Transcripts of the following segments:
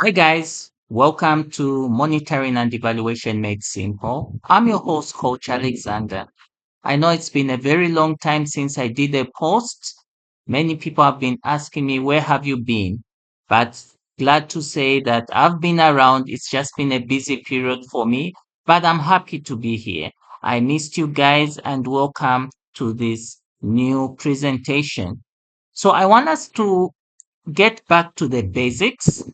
Hi guys, welcome to Monitoring and Evaluation Made Simple. I'm your host, Coach Alexander. I know it's been a very long time since I did a post. Many people have been asking me, where have you been? But glad to say that I've been around. It's just been a busy period for me, but I'm happy to be here. I missed you guys and welcome to this new presentation. So I want us to get back to the basics.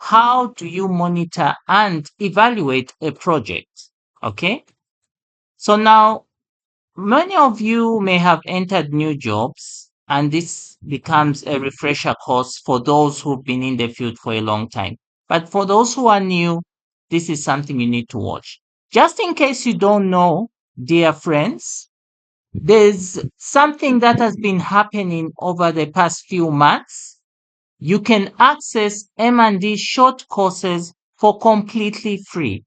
How do you monitor and evaluate a project? Okay. So now many of you may have entered new jobs, and this becomes a refresher course for those who've been in the field for a long time. But for those who are new, this is something you need to watch. Just in case you don't know, dear friends, there's something that has been happening over the past few months. You can access M&D short courses for completely free.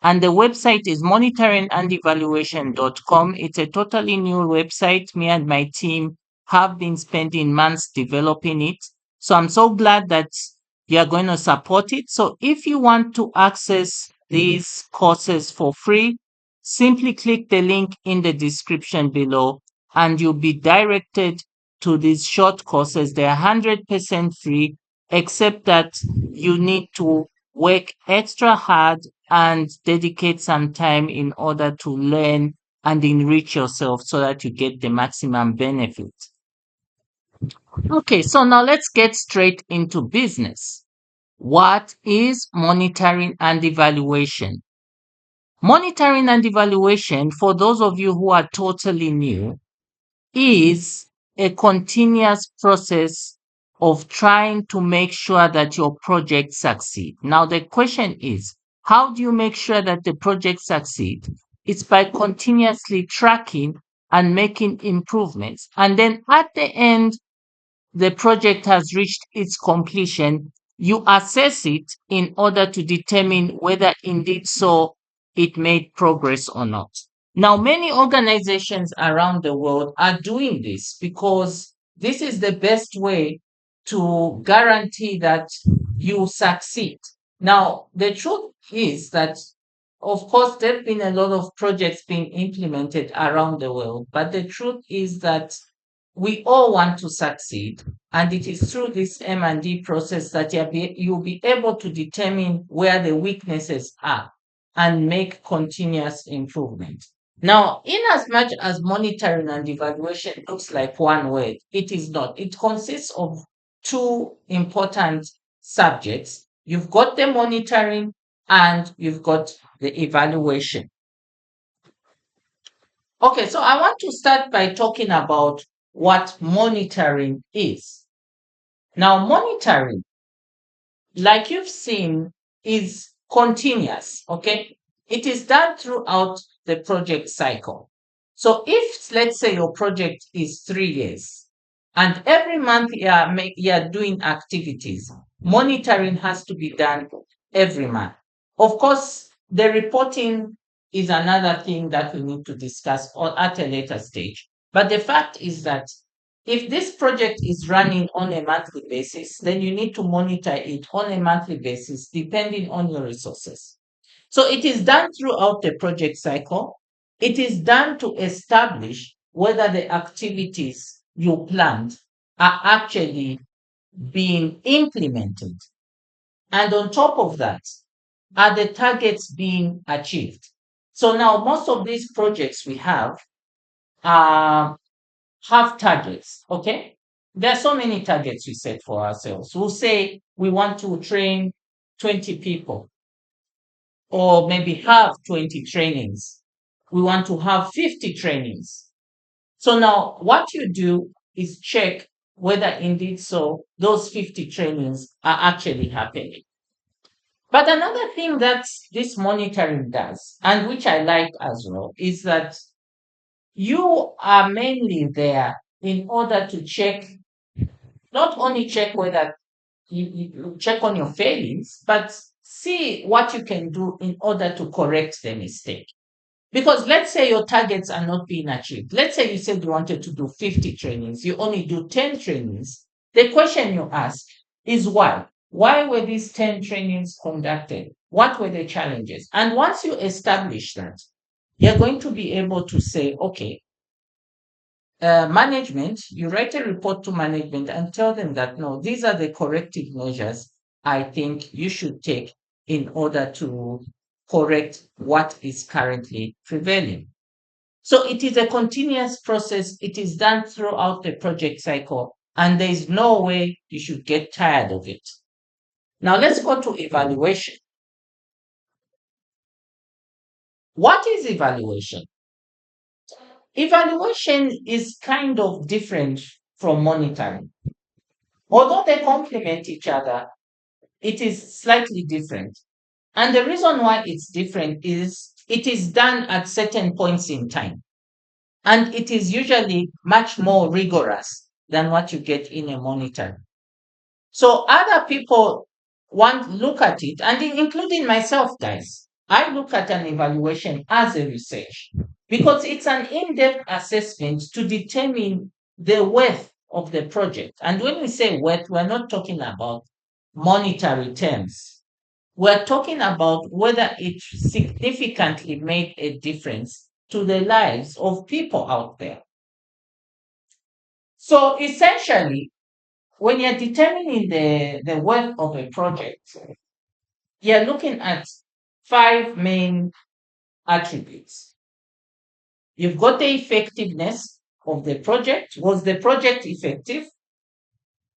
And the website is monitoringandevaluation.com. It's a totally new website. Me and my team have been spending months developing it. So I'm so glad that you're going to support it. So if you want to access these courses for free, simply click the link in the description below and you'll be directed to these short courses. They're 100% free, except that you need to work extra hard and dedicate some time in order to learn and enrich yourself so that you get the maximum benefit. Okay, so now let's get straight into business. What is monitoring and evaluation? Monitoring and evaluation, for those of you who are totally new, is a continuous process of trying to make sure that your project succeed. Now the question is, how do you make sure that the project succeed? It's by continuously tracking and making improvements. And then at the end, the project has reached its completion, you assess it in order to determine whether indeed so it made progress or not. Now, many organizations around the world are doing this because this is the best way to guarantee that you succeed. Now, the truth is that, of course, there have been a lot of projects being implemented around the world, but the truth is that we all want to succeed, and it is through this M&D process that you'll be able to determine where the weaknesses are and make continuous improvement. Now, in as much as monitoring and evaluation looks like one word, it is not. It consists of two important subjects. You've got the monitoring and you've got the evaluation. Okay, so I want to start by talking about what monitoring is. Now, monitoring, like you've seen, is continuous, okay? It is done throughout the project cycle. So if, let's say, your project is 3 years and every month you're doing activities, monitoring has to be done every month. Of course, the reporting is another thing that we need to discuss at a later stage. But the fact is that if this project is running on a monthly basis, then you need to monitor it on a monthly basis depending on your resources. So it is done throughout the project cycle. It is done to establish whether the activities you planned are actually being implemented. And on top of that, are the targets being achieved? So now most of these projects we uh, have targets, okay? There are so many targets we set for ourselves. We'll say we want to train 20 people or maybe have 20 trainings. We want to have 50 trainings. So now what you do is check whether indeed so those 50 trainings are actually happening. But another thing that this monitoring does, and which I like as well, is that you are mainly there in order to check, not only check whether you check on your failings, but see what you can do in order to correct the mistake. Because let's say your targets are not being achieved. Let's say you said you wanted to do 50 trainings, you only do 10 trainings. The question you ask is why? Why were these 10 trainings conducted? What were the challenges? And once you establish that, you're going to be able to say, okay, management, you write a report to management and tell them that no, these are the corrective measures I think you should take in order to correct what is currently prevailing. So it is a continuous process. It is done throughout the project cycle, and there is no way you should get tired of it. Now let's go to evaluation. What is evaluation? Evaluation is kind of different from monitoring. Although they complement each other, it is slightly different. And the reason why it's different is it is done at certain points in time. And it is usually much more rigorous than what you get in a monitor. So other people want look at it, and including myself, guys. I look at an evaluation as a research because it's an in-depth assessment to determine the worth of the project. And when we say worth, we're not talking about monetary terms. We're talking about whether it significantly made a difference to the lives of people out there. So essentially, when you're determining the worth of a project, you're looking at five main attributes. You've got the effectiveness of the project. Was the project effective?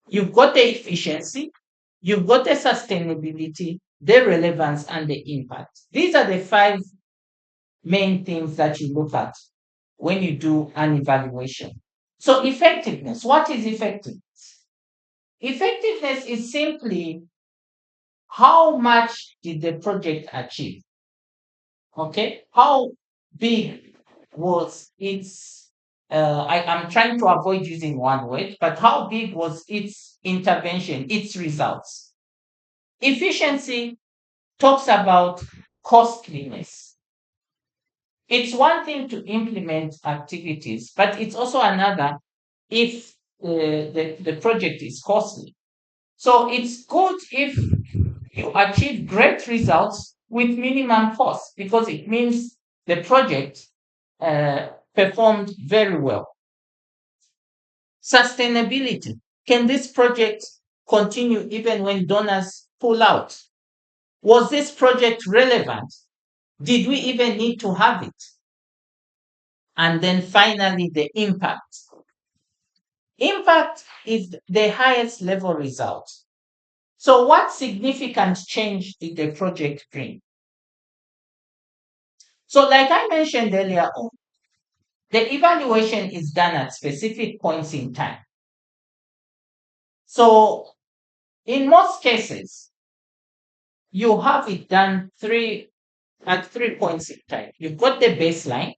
You've got the efficiency. You've got the sustainability, the relevance, and the impact. These are the five main things that you look at when you do an evaluation. So, effectiveness. What is effectiveness? Effectiveness is simply how much did the project achieve? Okay, how big was its? I'm trying to avoid using one word, but how big was its intervention, its results? Efficiency talks about costliness. It's one thing to implement activities, but it's also another if the project is costly. So it's good if you achieve great results with minimum cost because it means the project performed very well. Sustainability. Can this project continue even when donors pull out? Was this project relevant? Did we even need to have it? And then finally, the impact. Impact is the highest level result. So, what significant change did the project bring? So, like I mentioned earlier on, the evaluation is done at specific points in time. So, in most cases, you have it done at 3 points in time. You've got the baseline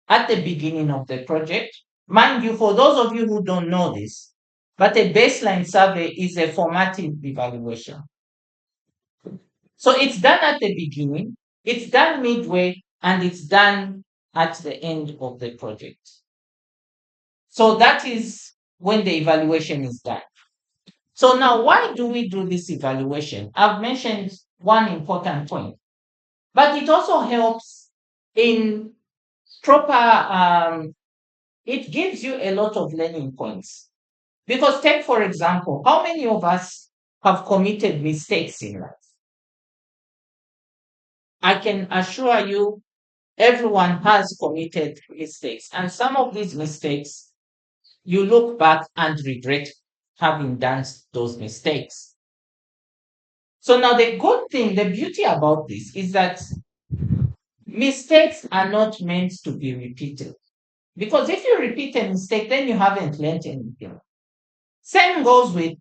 at the beginning of the project. Mind you, for those of you who don't know this, but a baseline survey is a formative evaluation. So it's done at the beginning, it's done midway, and it's done at the end of the project. So that is when the evaluation is done. So now, why do we do this evaluation? I've mentioned one important point, but it also helps in proper, it gives you a lot of learning points. Because, take for example, how many of us have committed mistakes in life? I can assure you everyone has committed mistakes. And some of these mistakes, you look back and regret having done those mistakes. So now the good thing, the beauty about this is that mistakes are not meant to be repeated. Because if you repeat a mistake, then you haven't learned anything. Same goes with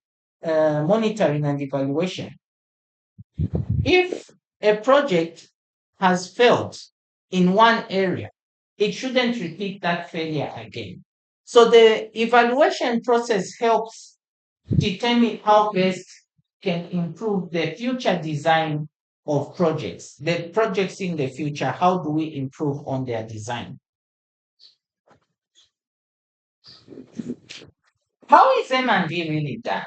monitoring and evaluation. If a project has failed in one area, it shouldn't repeat that failure again. So the evaluation process helps determine how best can improve the future design of projects. The projects in the future, how do we improve on their design? How is M&D really done?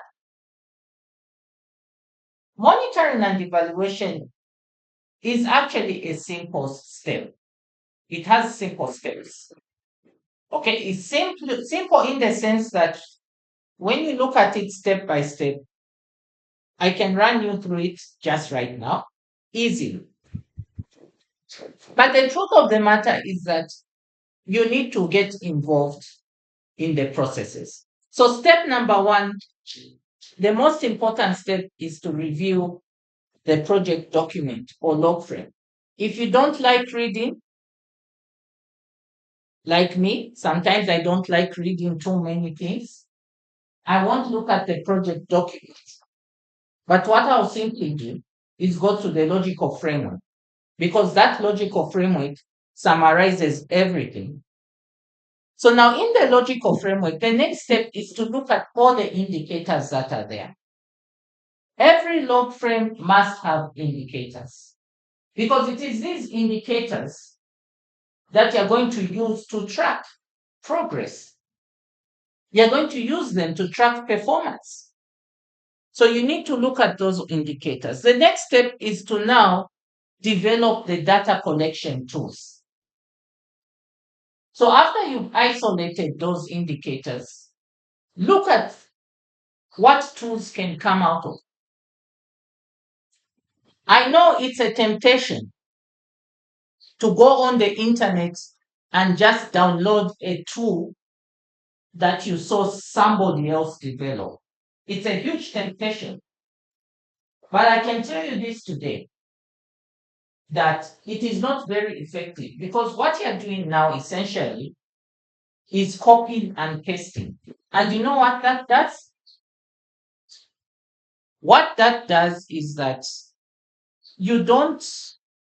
Monitoring and evaluation is actually a simple step. It has simple steps. Okay, it's simple in the sense that when you look at it step by step, I can run you through it just right now, easily. But the truth of the matter is that you need to get involved in the processes. So, step number one, the most important step is to review the project document or log frame. If you don't like reading, like me, sometimes I don't like reading too many things. I won't look at the project document. But what I'll simply do is go to the logical framework because that logical framework summarizes everything. So now in the logical framework, the next step is to look at all the indicators that are there. Every log frame must have indicators because it is these indicators that you're going to use to track progress. You're going to use them to track performance. So you need to look at those indicators. The next step is to now develop the data collection tools. So after you've isolated those indicators, look at what tools can come out of. I know it's a temptation to go on the internet and just download a tool that you saw somebody else develop. It's a huge temptation. But I can tell you this today that it is not very effective because what you're doing now essentially is copying and pasting. And you know what that does? What that does is that you don't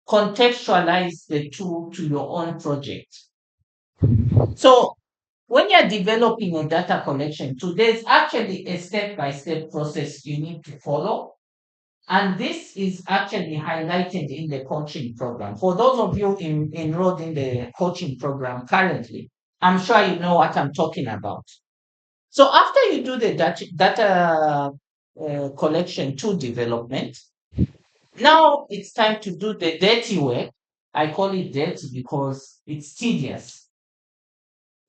contextualize the tool to your own project. So when you're developing a data collection tool, there's actually a step-by-step process you need to follow. And this is actually highlighted in the coaching program. For those of you enrolled in the coaching program currently, I'm sure you know what I'm talking about. So after you do the data collection to development, now it's time to do the dirty work. I call it dirty because it's tedious.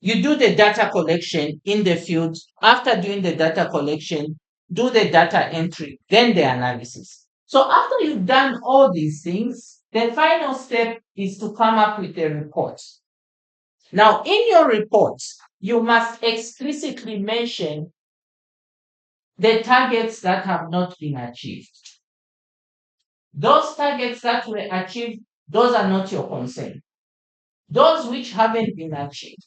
You do the data collection in the field. After doing the data collection, do the data entry, then the analysis. So after you've done all these things, the final step is to come up with a report. Now, in your report, you must explicitly mention the targets that have not been achieved. Those targets that were achieved, those are not your concern. Those which haven't been achieved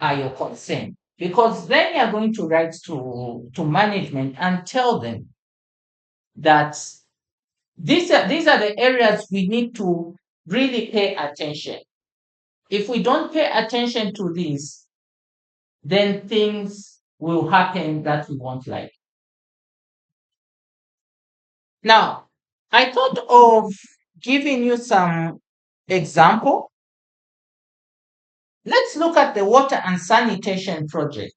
are your concern. Because then you're going to write to management and tell them that these are the areas we need to really pay attention. If we don't pay attention to these, then things will happen that we won't like. Now, I thought of giving you some example. Let's look at the water and sanitation project.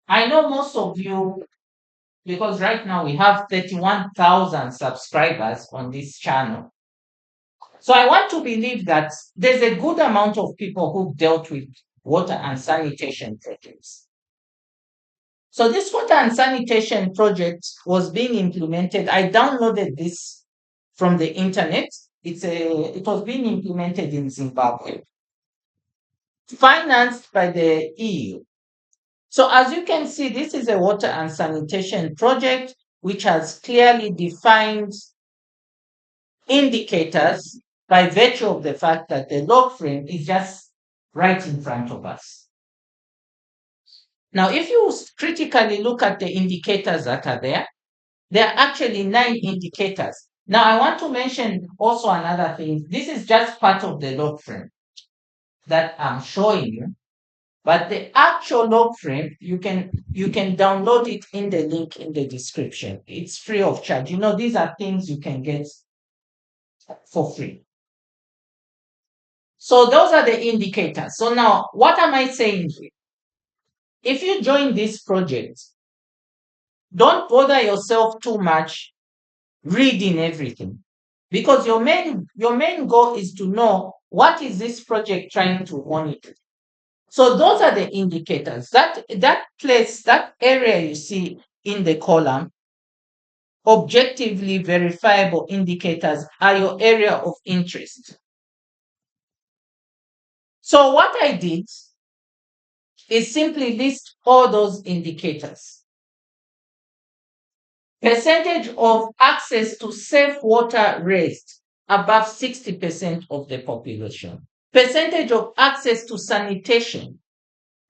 I know most of you, because right now we have 31,000 subscribers on this channel. So I want to believe that there's a good amount of people who've dealt with water and sanitation projects. So this water and sanitation project was being implemented. I downloaded this from the internet. It was being implemented in Zimbabwe, financed by the EU. So as you can see, this is a water and sanitation project which has clearly defined indicators by virtue of the fact that the log frame is just right in front of us. Now, if you critically look at the indicators that are there are actually 9 indicators. Now, I want to mention also another thing. This is just part of the log frame that I'm showing you. But the actual log frame, you can download it in the link in the description. It's free of charge. You know, these are things you can get for free. So those are the indicators. So now, what am I saying here? If you join this project, Don't bother yourself too much reading everything, because your main goal is to know what is this project trying to monitor. So those are the indicators. That area you see in the column, objectively verifiable indicators, are your area of interest. So what I did is simply list all those indicators. Percentage of access to safe water raised above 60% of the population. Percentage of access to sanitation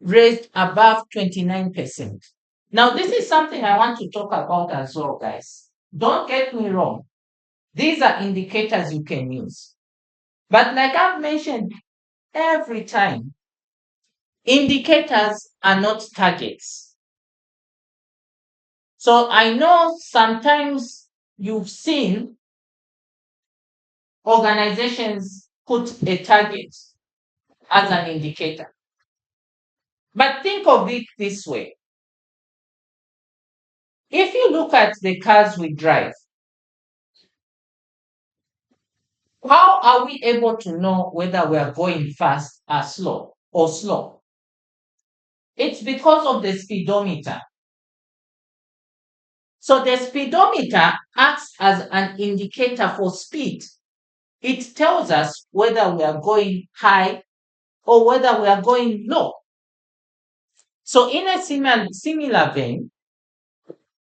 raised above 29%. Now, this is something I want to talk about as well, guys. Don't get me wrong. These are indicators you can use. But like I've mentioned every time, indicators are not targets. So I know sometimes you've seen organizations put a target as an indicator. But think of it this way. If you look at the cars we drive, how are we able to know whether we are going fast or slow? It's because of the speedometer. So the speedometer acts as an indicator for speed. It tells us whether we are going high or whether we are going low. So in a similar vein,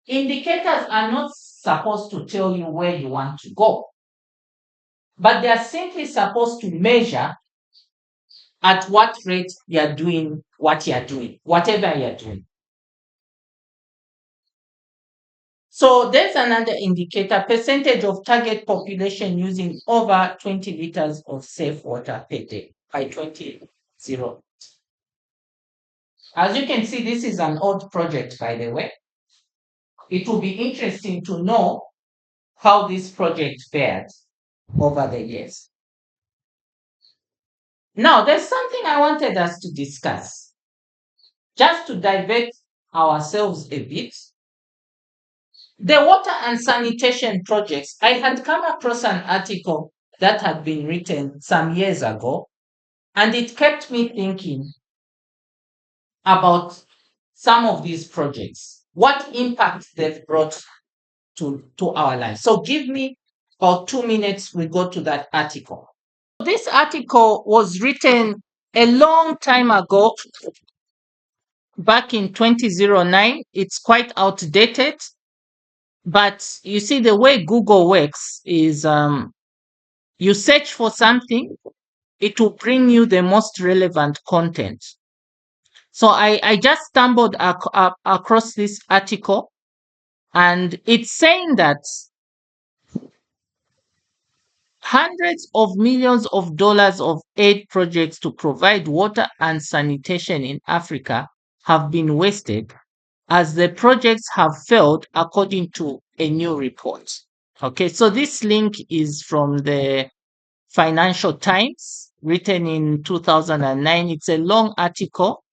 indicators are not supposed to tell you where you want to go, but they are simply supposed to measure at what rate you are doing what you are doing, whatever you are doing. So there's another indicator, percentage of target population using over 20 liters of safe water per day by 20. As you can see, this is an old project, by the way. It will be interesting to know how this project fared over the years. Now, there's something I wanted us to discuss, just to divert ourselves a bit. The water and sanitation projects, I had come across an article that had been written some years ago, and it kept me thinking about some of these projects, what impact they've brought to our lives. So give me about 2 minutes, we go to that article. This article was written a long time ago, back in 2009. It's quite outdated, but you see, the way Google works is you search for something, it will bring you the most relevant content. So I just stumbled across this article, and it's saying that hundreds of millions of dollars of aid projects to provide water and sanitation in Africa have been wasted as the projects have failed, according to a new report. Okay, so this link is from the Financial Times, written in 2009. It's a long article.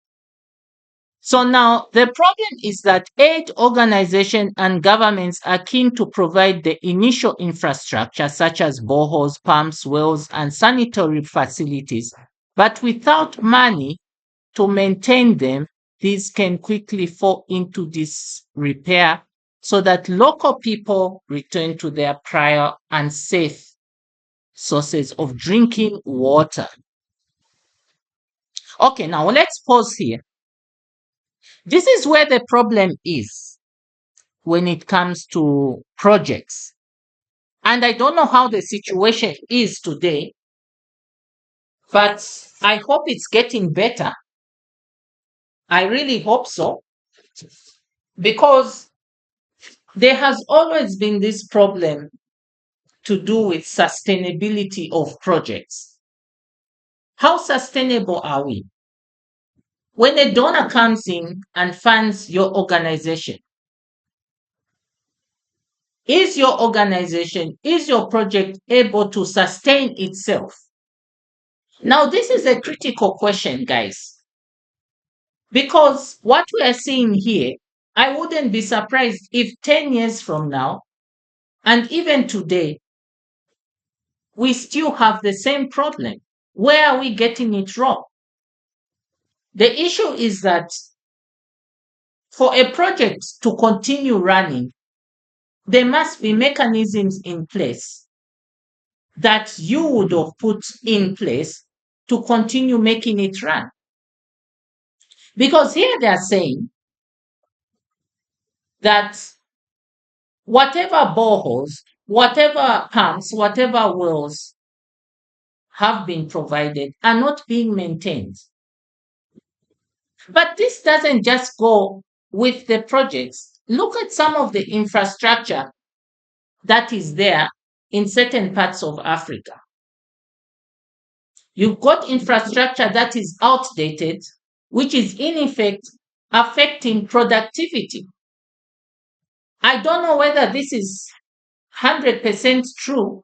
So now the problem is that aid organizations and governments are keen to provide the initial infrastructure such as boreholes, pumps, wells, and sanitary facilities. But without money to maintain them, these can quickly fall into disrepair so that local people return to their prior and safe sources of drinking water. Okay, now let's pause here. This is where the problem is when it comes to projects. And I don't know how the situation is today, but I hope it's getting better. I really hope so, because there has always been this problem to do with sustainability of projects. How sustainable are we? When a donor comes in and funds your organization, is your project able to sustain itself? Now, this is a critical question, guys, because what we are seeing here I wouldn't be surprised if 10 years from now, and even today, we still have the same problem. Where are we getting it wrong? The issue is that for a project to continue running, there must be mechanisms in place that you would have put in place to continue making it run. Because here they are saying that whatever boreholes, whatever pumps, whatever wells have been provided are not being maintained. But this doesn't just go with the projects. Look at some of the infrastructure that is there in certain parts of Africa. You've got infrastructure that is outdated, which is in effect affecting productivity. I don't know whether this is 100% true,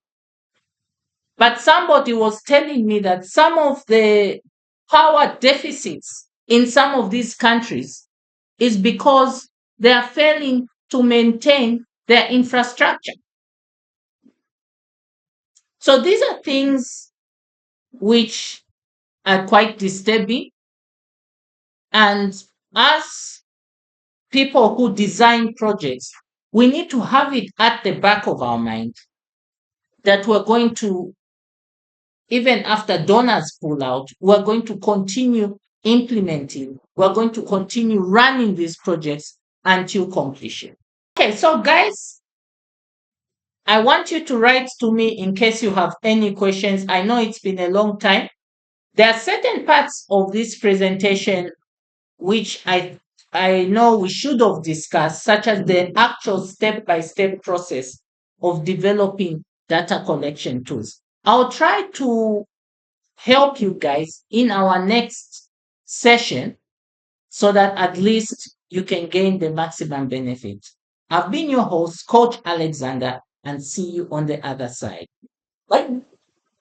but somebody was telling me that some of the power deficits in some of these countries is because they are failing to maintain their infrastructure. So these are things which are quite disturbing. And as people who design projects, we need to have it at the back of our mind that we're going to, even after donors pull out, we're going to continue implementing, we're going to continue running these projects until completion. Okay, so guys, I want you to write to me in case you have any questions. I know it's been a long time. There are certain parts of this presentation which I know we should have discussed, such as the actual step-by-step process of developing data collection tools. I'll try to help you guys in our next session so that at least you can gain the maximum benefit. I've been your host, Coach Alexander, and see you on the other side. Bye.